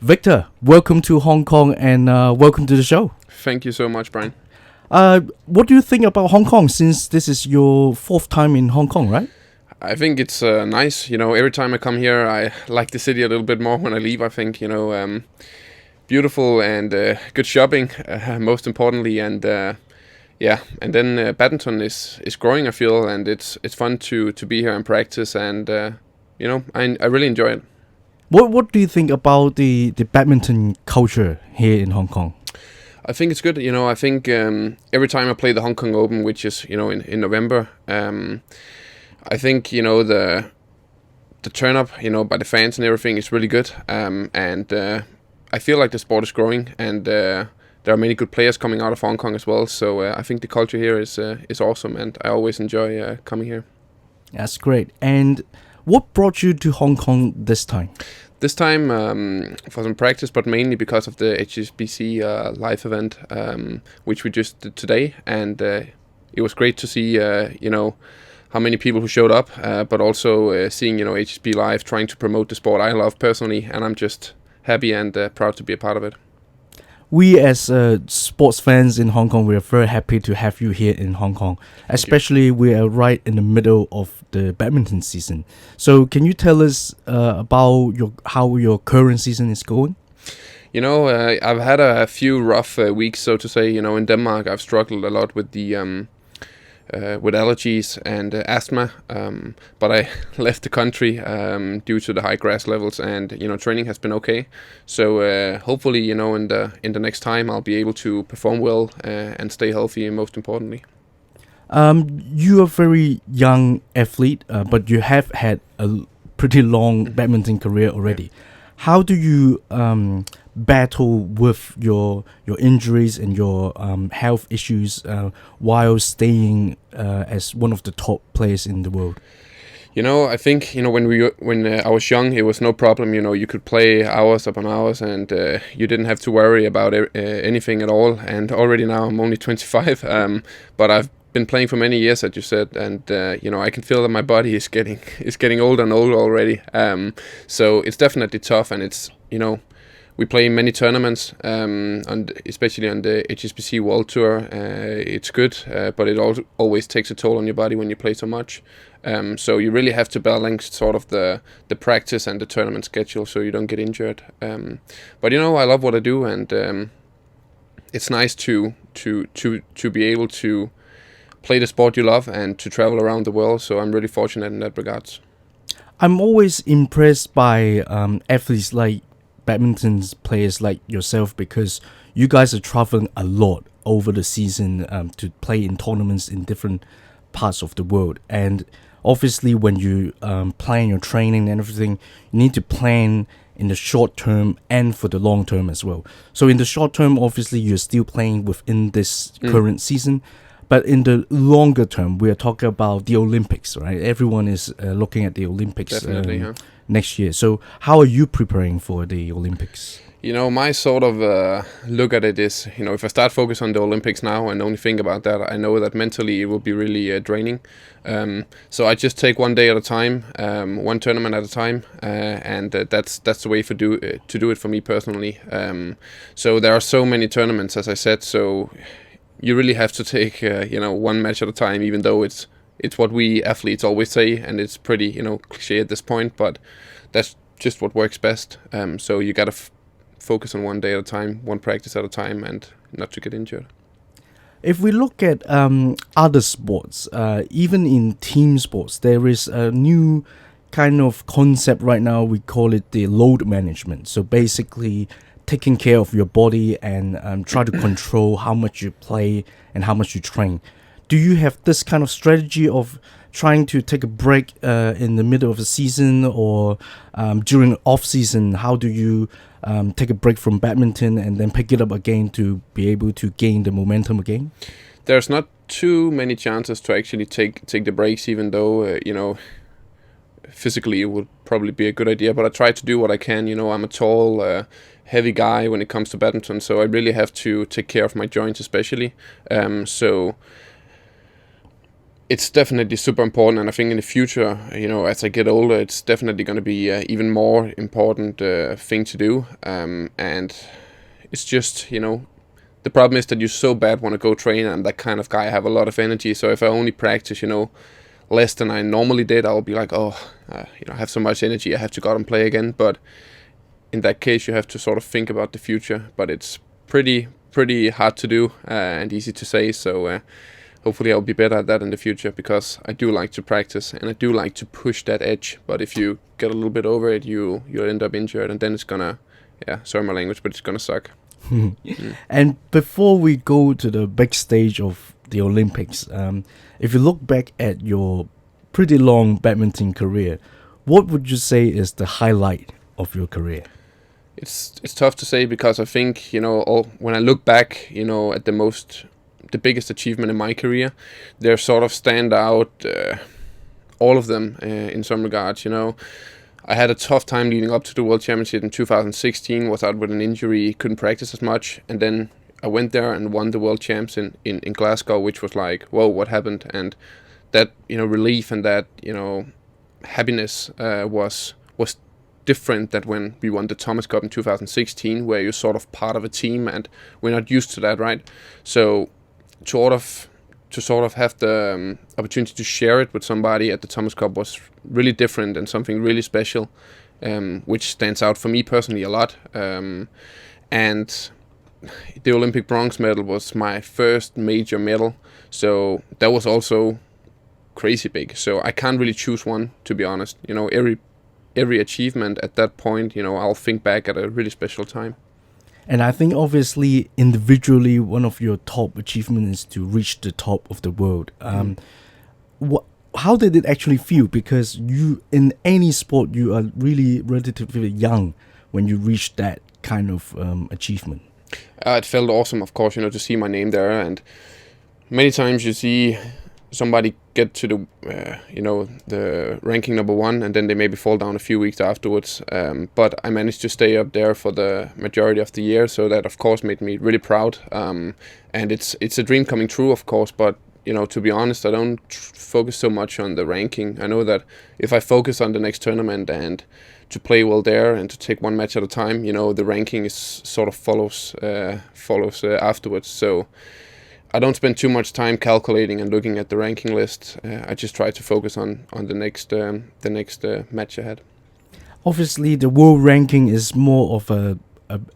Victor, welcome to Hong Kong and welcome to the show. Thank you so much, Brian. What do you think about Hong Kong since this is your fourth time in Hong Kong, right? I think it's nice. Every time I come here, I like the city a little bit more when I leave. I think, beautiful and good shopping, most importantly. And and then badminton is growing, I feel, and it's fun to be here and practice. And, I really enjoy it. What do you think about the badminton culture here in Hong Kong? I think it's good. I think every time I play the Hong Kong Open, which is, in November, I think, the turn up, by the fans and everything is really good. And I feel like the sport is growing, and there are many good players coming out of Hong Kong as well. So I think the culture here is awesome, and I always enjoy coming here. That's great. And what brought you to Hong Kong this time? This time for some practice, but mainly because of the HSBC live event, which we just did today. And it was great to see, how many people who showed up, but also seeing, HSB live trying to promote the sport I love personally. And I'm just happy and proud to be a part of it. We as sports fans in Hong Kong, we are very happy to have you here in Hong Kong. Especially we are right in the middle of the badminton season. So can you tell us about how your current season is going? I've had a few rough weeks, so to say. In Denmark, I've struggled a lot with the with allergies and asthma, but I left the country due to the high grass levels, and training has been okay. So hopefully, in the next time, I'll be able to perform well and stay healthy, most importantly. You are a very young athlete, but you have had a pretty long badminton career already. Yeah. How do you battle with your injuries and your health issues while staying as one of the top players in the world? I think when I was young, it was no problem. You could play hours upon hours, and you didn't have to worry about anything at all. And already now I'm only 25, but I've been playing for many years, as you said, and I can feel that my body is getting older and older already. So it's definitely tough, and it's we play many tournaments, and especially on the HSBC World Tour. It's good, but it always takes a toll on your body when you play so much. So you really have to balance sort of the practice and the tournament schedule so you don't get injured. But I love what I do, and it's nice to be able to play the sport you love and to travel around the world. So I'm really fortunate in that regards. I'm always impressed by athletes like badminton players like yourself, because you guys are traveling a lot over the season to play in tournaments in different parts of the world. And obviously when you plan your training and everything, you need to plan in the short term and for the long term as well. So in the short term, obviously you're still playing within this current season. But in the longer term, we are talking about the Olympics, right? Everyone is looking at the Olympics next year. So how are you preparing for the Olympics? My sort of look at it is, if I start focus on the Olympics now and only think about that, I know that mentally it will be really draining. So I just take one day at a time, one tournament at a time, and that's the way to do it for me personally. So there are so many tournaments, as I said, so you really have to take, one match at a time, even though it's what we athletes always say, and it's pretty, cliche at this point, but that's just what works best. So you got to focus on one day at a time, one practice at a time, and not to get injured. If we look at other sports, even in team sports, there is a new kind of concept right now. We call it the load management. So basically taking care of your body and try to control how much you play and how much you train. Do you have this kind of strategy of trying to take a break in the middle of the season or during off season? How do you take a break from badminton and then pick it up again to be able to gain the momentum again? There's not too many chances to actually take the breaks, even though physically it would probably be a good idea, but I try to do what I can. I'm a tall, heavy guy when it comes to badminton, so I really have to take care of my joints especially. So it's definitely super important, and I think in the future, as I get older, it's definitely going to be even more important thing to do. And it's just, the problem is that you so bad want to go train. I'm that kind of guy. I have a lot of energy, so if I only practice, less than I normally did, I'll be like, I have so much energy, I have to go out and play again. But in that case, you have to sort of think about the future. But it's pretty hard to do and easy to say. So hopefully I'll be better at that in the future, because I do like to practice and I do like to push that edge. But if you get a little bit over it, you'll end up injured, and then it's gonna, sorry my language, but it's gonna suck. And before we go to the big stage of the Olympics, if you look back at your pretty long badminton career, what would you say is the highlight of your career? It's tough to say, because I think, when I look back, at the biggest achievement in my career, they sort of stand out, all of them in some regards. I had a tough time leading up to the World Championship in 2016, was out with an injury, couldn't practice as much, and then I went there and won the World Champs in Glasgow, which was like, whoa, what happened? And that, relief and that, happiness was different than when we won the Thomas Cup in 2016, where you're sort of part of a team, and we're not used to that, right? So to sort of have the opportunity to share it with somebody at the Thomas Cup was really different and something really special, which stands out for me personally a lot. And the Olympic bronze medal was my first major medal, so that was also crazy big. So I can't really choose one, to be honest. Every achievement at that point, I'll think back at a really special time. And I think obviously individually one of your top achievements is to reach the top of the world. How did it actually feel? Because you, in any sport, you are really relatively young when you reach that kind of achievement. It felt awesome, of course, to see my name there. And many times you see somebody get to the ranking number one, and then they maybe fall down a few weeks afterwards. But I managed to stay up there for the majority of the year, so that of course made me really proud. And it's a dream coming true, of course. But to be honest, I don't focus so much on the ranking. I know that if I focus on the next tournament and to play well there and to take one match at a time, the ranking is sort of follows afterwards. So I don't spend too much time calculating and looking at the ranking list. I just try to focus on the next match ahead. Obviously, the world ranking is more of a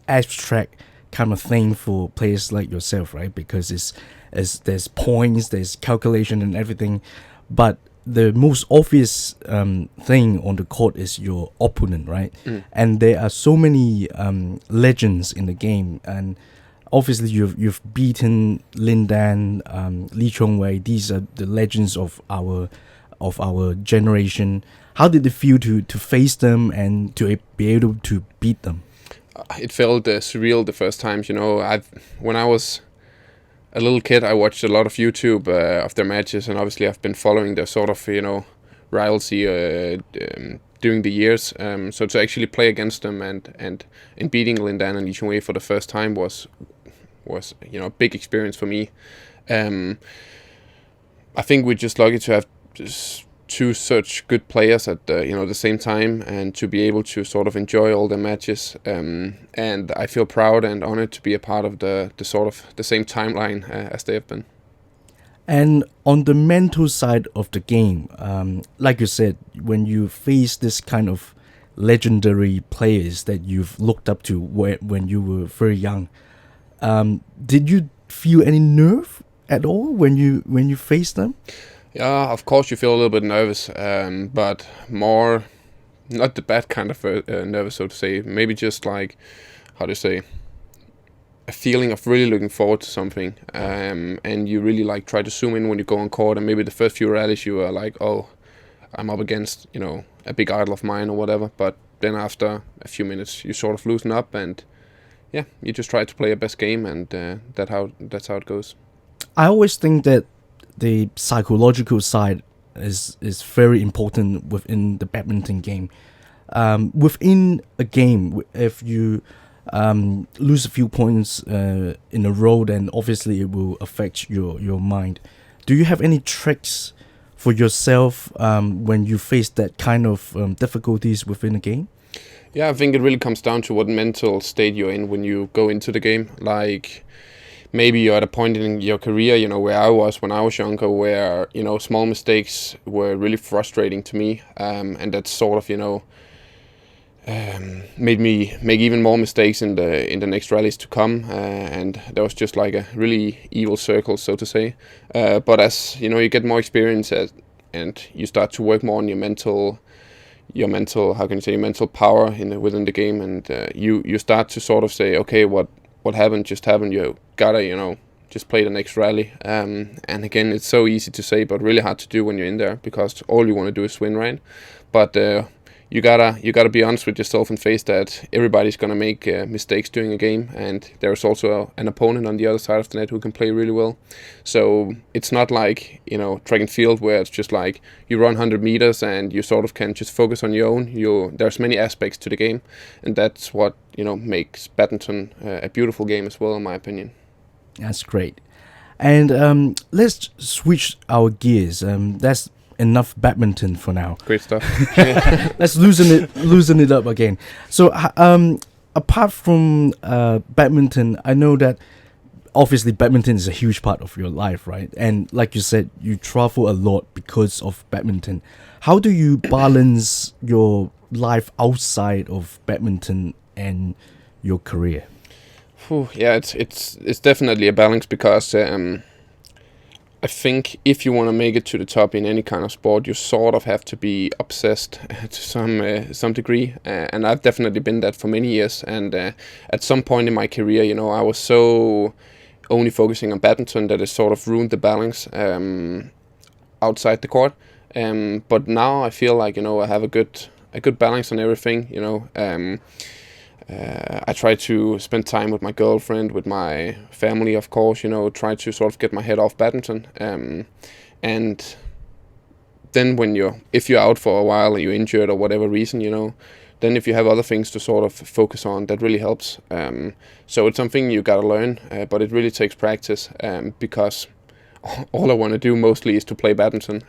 abstract kind of thing for players like yourself, right? Because there's points, there's calculation and everything, but the most obvious thing on the court is your opponent, right? And there are so many legends in the game, and obviously you've beaten Lin Dan, Lee Chong-wei. These are the legends of our generation. How did it feel to face them and to be able to beat them? It felt surreal the first times. When I was a little kid, I watched a lot of YouTube of their matches, and obviously I've been following their sort of rivalry during the years. So to actually play against them and beating Lin Dan and Lee Chong-wei for the first time was a big experience for me. I think we're just lucky to have two such good players at the same time, and to be able to sort of enjoy all the matches. And I feel proud and honored to be a part of the sort of the same timeline as they have been. And on the mental side of the game, like you said, when you face this kind of legendary players that you've looked up to when you were very young, did you feel any nerve at all when you faced them? Yeah, of course you feel a little bit nervous, but more not the bad kind of nervous, so to say. Maybe just like, how to say, a feeling of really looking forward to something, and you really like try to zoom in when you go on court, and maybe the first few rallies you are like, oh, I'm up against a big idol of mine or whatever. But then after a few minutes you sort of loosen up, and you just try to play your best game, and that's how it goes. I always think that the psychological side is very important within the badminton game. Within a game, if you lose a few points in a row, then obviously it will affect your mind. Do you have any tricks for yourself when you face that kind of difficulties within a game? Yeah, I think it really comes down to what mental state you're in when you go into the game. Like, maybe you're at a point in your career, where I was when I was younger, where, small mistakes were really frustrating to me. And that sort of, made me make even more mistakes in the next rallies to come. And there was just like a really evil circle, so to say. But as, you get more experience and you start to work more on your mental, how can you say, mental power within the game, and you start to sort of say, okay, what happened just happened. You gotta, just play the next rally. And again, it's so easy to say, but really hard to do when you're in there, because all you want to do is win, right? But you gotta be honest with yourself and face that everybody's gonna make mistakes during a game, and there's also an opponent on the other side of the net who can play really well. So it's not like track and field, where it's just like you run 100 meters and you sort of can just focus on your own. There's many aspects to the game, and that's what makes badminton a beautiful game as well, in my opinion. That's great. And let's switch our gears. That's enough badminton for now. Great stuff. Let's loosen it up again. So apart from badminton, I know that obviously badminton is a huge part of your life, right? And like you said, you travel a lot because of badminton. How do you balance your life outside of badminton and your career? Yeah, it's definitely a balance, because I think if you want to make it to the top in any kind of sport, you sort of have to be obsessed to some degree, and I've definitely been that for many years. And at some point in my career, I was so only focusing on badminton that it sort of ruined the balance outside the court. But now I feel like I have a good balance on everything. I try to spend time with my girlfriend, with my family, of course, try to sort of get my head off badminton. And then if you're out for a while, or you're injured or whatever reason, then if you have other things to sort of focus on, that really helps. So it's something you gotta learn, but it really takes practice, because all I want to do mostly is to play badminton.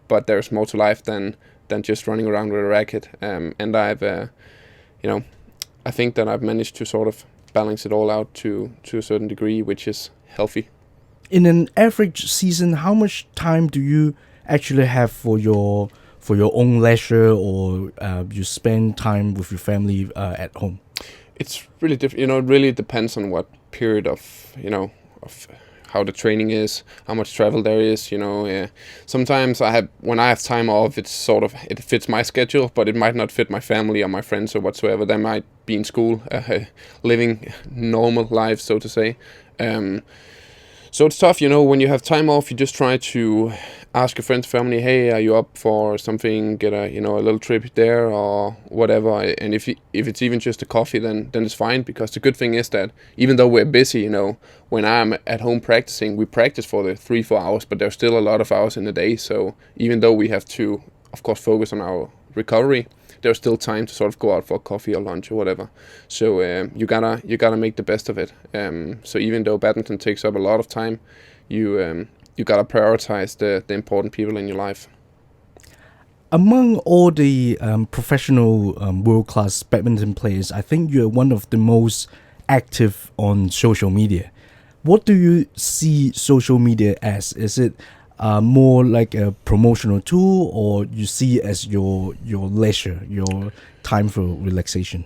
But there's more to life than just running around with a racket. And I've, I think that I've managed to sort of balance it all out to a certain degree, which is healthy. In an average season, how much time do you actually have for your own leisure, or you spend time with your family at home? It's really different. It really depends on what period of how the training is, how much travel there is. Sometimes when I have time off, it fits my schedule, but it might not fit my family or my friends or whatsoever. They might be in school, living normal lives, so to say. So it's tough, when you have time off, you just try to ask your friends, family, hey, are you up for something? Get a little trip there or whatever. And if it's even just a coffee, then it's fine, because the good thing is that even though we're busy, when I'm at home practicing, we practice for the 3-4 hours, but there's still a lot of hours in the day. So even though we have to, of course, focus on our recovery, there's still time to sort of go out for coffee or lunch or whatever. So you gotta make the best of it. So even though badminton takes up a lot of time, you gotta prioritize the important people in your life. Among all the professional world-class badminton players, I think you're one of the most active on social media. What do you see social media as? Is it more like a promotional tool, or you see it as your leisure, your time for relaxation?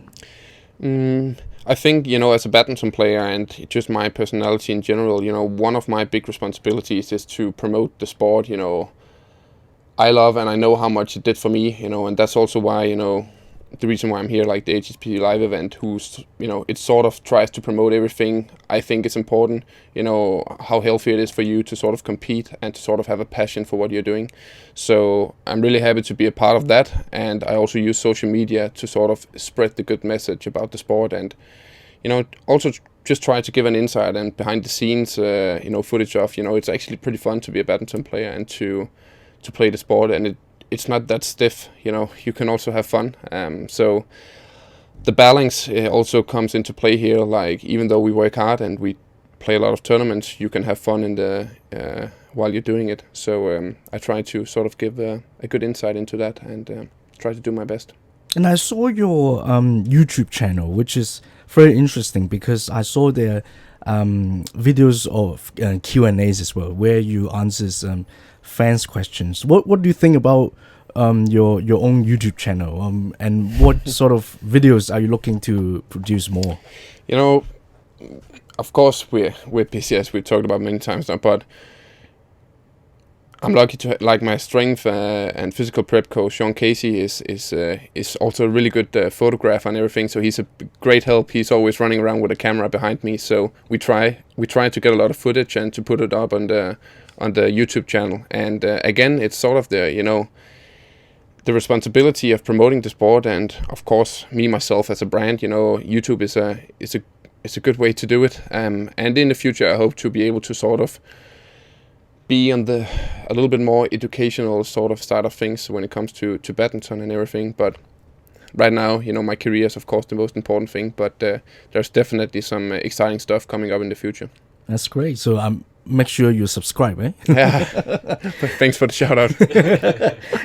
I think, as a badminton player and just my personality in general, one of my big responsibilities is to promote the sport, I love, and I know how much it did for me, and that's also why, the reason why I'm here, like the HSP live event, it sort of tries to promote everything I think is important, how healthy it is for you to sort of compete and to sort of have a passion for what you're doing. So I'm really happy to be a part of that, and I also use social media to sort of spread the good message about the sport, and also just try to give an insight and behind the scenes footage of it's actually pretty fun to be a badminton player and to play the sport, and it's not that stiff, you can also have fun. So the balance also comes into play here, like even though we work hard and we play a lot of tournaments, you can have fun in the while you're doing it. So I try to sort of give a good insight into that and try to do my best. And I saw your YouTube channel, which is very interesting because I saw there videos of Q&As as well, where you answers fans' questions. What do you think about your own YouTube channel? And what sort of videos are you looking to produce more? You know, of course we're busy, as we've talked about many times now, but I'm lucky to like my strength and physical prep coach Sean Casey is also a really good photographer and everything. So he's a great help. He's always running around with a camera behind me. So we try to get a lot of footage and to put it up on the YouTube channel. And again, it's sort of the responsibility of promoting the sport, and of course me myself as a brand. YouTube is a good way to do it. And in the future, I hope to be able to sort of be on a little bit more educational sort of side of things when it comes to badminton and everything. But right now, my career is of course the most important thing, but there's definitely some exciting stuff coming up in the future. That's great. So make sure you subscribe, eh? Yeah. Thanks for the shout out.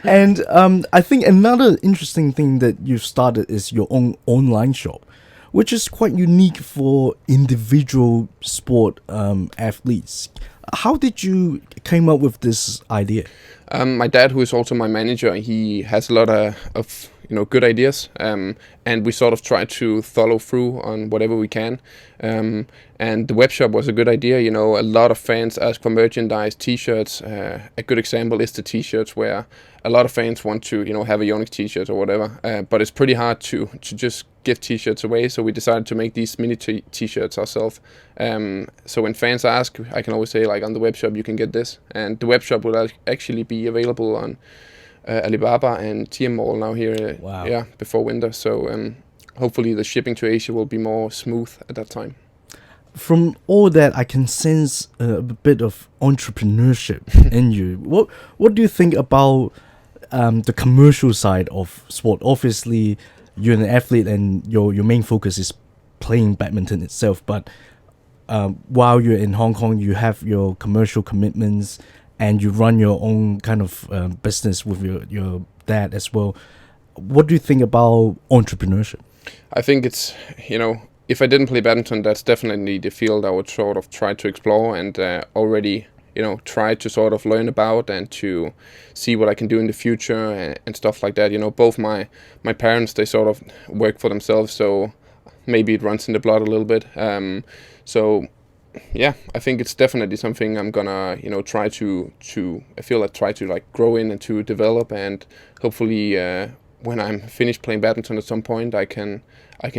And I think another interesting thing that you've started is your own online shop, which is quite unique for individual sport athletes. How did you came up with this idea? My dad, who is also my manager, he has a lot of good ideas, and we sort of try to follow through on whatever we can. And the web shop was a good idea. A lot of fans ask for merchandise, T-shirts. A good example is the T-shirts, where a lot of fans want to have a Yonex T-shirt or whatever. But it's pretty hard to just give T-shirts away. So we decided to make these mini T-shirts ourselves. So when fans ask, I can always say, like, on the web shop you can get this. And the web shop will actually be available on Alibaba and Tmall now here. Wow. Yeah, before winter. So hopefully the shipping to Asia will be more smooth at that time. From all that, I can sense a bit of entrepreneurship in you. What do you think about the commercial side of sport? Obviously, you're an athlete and your main focus is playing badminton itself. But while you're in Hong Kong, you have your commercial commitments and you run your own kind of business with your dad as well. What do you think about entrepreneurship? I think it's, if I didn't play badminton, that's definitely the field I would sort of try to explore and already, try to sort of learn about and to see what I can do in the future and stuff like that. Both my parents, they sort of work for themselves, so maybe it runs in the blood a little bit. So yeah, I think it's definitely something I'm gonna, try to try to like grow in and to develop, and hopefully when I'm finished playing badminton at some point, I can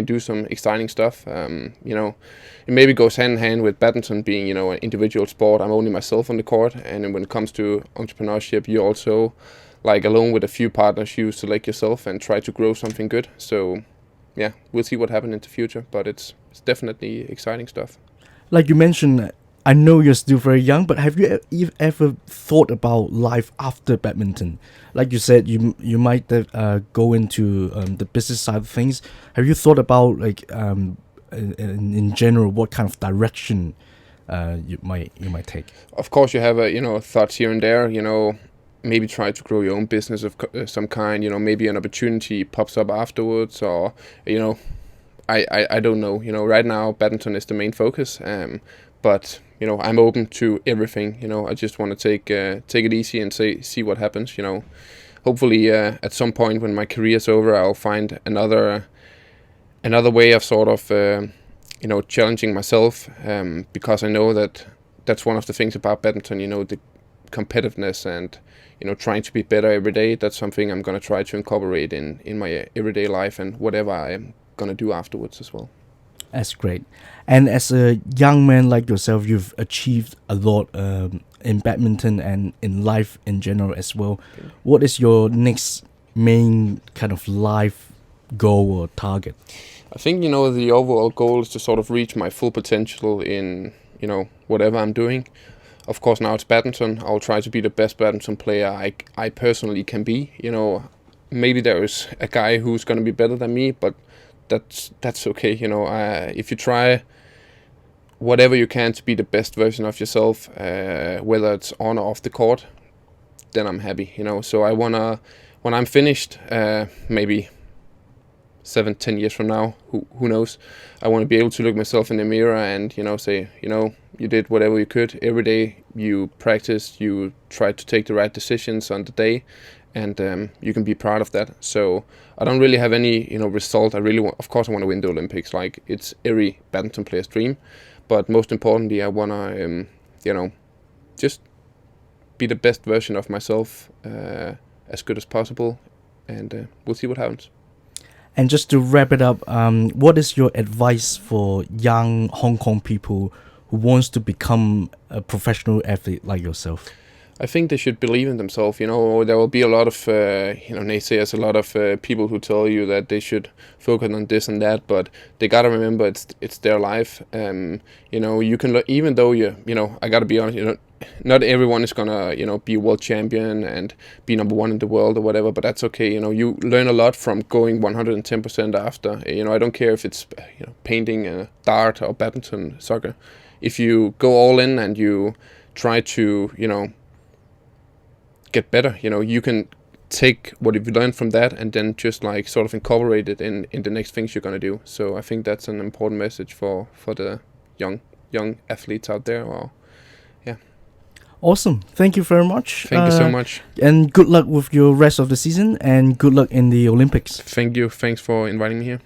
do some exciting stuff. It maybe goes hand in hand with badminton being, an individual sport. I'm only myself on the court, and then when it comes to entrepreneurship, you also, like, alone with a few partners, you select yourself and try to grow something good. So yeah, we'll see what happens in the future, but it's definitely exciting stuff. Like you mentioned, I know you're still very young, but have you ever thought about life after badminton? Like you said, you might go into the business side of things. Have you thought about, like, in general, what kind of direction you might take? Of course, you have thoughts here and there. Maybe try to grow your own business of some kind. Maybe an opportunity pops up afterwards, or I don't know. Right now badminton is the main focus. But I'm open to everything. I just want to take it easy and see what happens. Hopefully at some point when my career is over, I'll find another way of sort of challenging myself, because I know that that's one of the things about badminton. The competitiveness and trying to be better every day. That's something I'm gonna try to incorporate in my everyday life and whatever I'm gonna do afterwards as well. That's great. And as a young man like yourself, you've achieved a lot in badminton and in life in general as well. Okay. What is your next main kind of life goal or target? I think, the overall goal is to sort of reach my full potential in, whatever I'm doing. Of course, now it's badminton. I'll try to be the best badminton player I personally can be. Maybe there is a guy who's going to be better than me, but that's okay. If you try whatever you can to be the best version of yourself, whether it's on or off the court, then I'm happy, you know. So I wanna, when I'm finished, maybe 7-10 years from now, who knows, I want to be able to look myself in the mirror and, you know, say, you know, you did whatever you could every day. You practiced, you tried to take the right decisions on the day, and you can be proud of that. So I don't really have any, you know, result. I really want, of course, I want to win the Olympics. Like, it's every badminton player's dream. But most importantly, I want to, you know, just be the best version of myself, as good as possible, and we'll see what happens. And just to wrap it up, what is your advice for young Hong Kong people who wants to become a professional athlete like yourself? I think they should believe in themselves. You know, there will be a lot of, you know, naysayers, a lot of people who tell you that they should focus on this and that, but they gotta remember it's their life. You know, you can, even though you know, I gotta be honest, you know, not everyone is gonna, you know, be a world champion and be number one in the world or whatever, but that's okay. You know, you learn a lot from going 110% after. You know, I don't care if it's, you know, painting, dart or badminton, soccer. If you go all in and you try to, you know, get better, you know, you can take what you've learned from that and then just like sort of incorporate it in the next things you're gonna do. So I think that's an important message for the young athletes out there. Or yeah. Awesome. Thank you very much. Thank you so much. And good luck with your rest of the season, and good luck in the Olympics. Thank you. Thanks for inviting me here.